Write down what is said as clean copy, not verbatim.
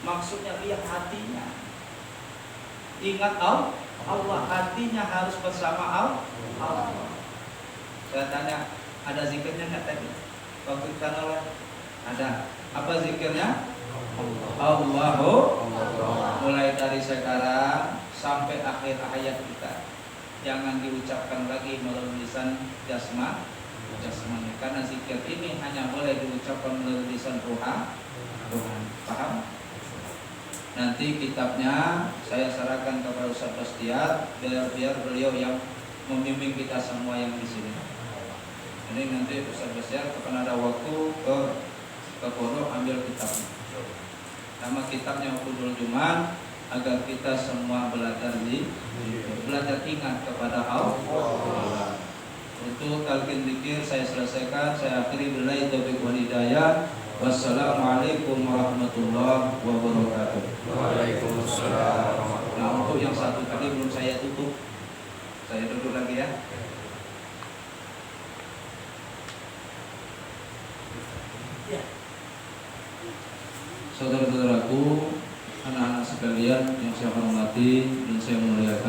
Maksudnya lihat hatinya. Ingat Allah, hatinya harus bersama Allah. Saya tanya, ada zikirnya nggak tadi? Waktu kita nolak, ada. Apa zikirnya? Allahu. Mulai dari sekarang sampai akhir hayat kita, jangan diucapkan lagi melalui lisan jasmani, karena zikir ini hanya boleh diucapkan melalui lisan rohani. Paham? Nanti kitabnya saya serahkan kepada Ustaz Bastiat, biar beliau yang membimbing kita semua yang di sini. Jadi nanti Ustaz Bastiat akan ada waktu ke pondok ambil kitabnya. Nama kitabnya Hudul Juman, agar kita semua belajar ingat kepada Allah. Untuk talqin dzikir saya selesaikan, saya akhiri billahi taufiq wal hidayah. Wassalamualaikum warahmatullahi wabarakatuh. Waalaikumsalam. Nah, untuk yang satu tadi belum saya tutup. Saya duduk lagi ya. Saudara-saudaraku, anak-anak sekalian yang saya hormati dan saya muliakan.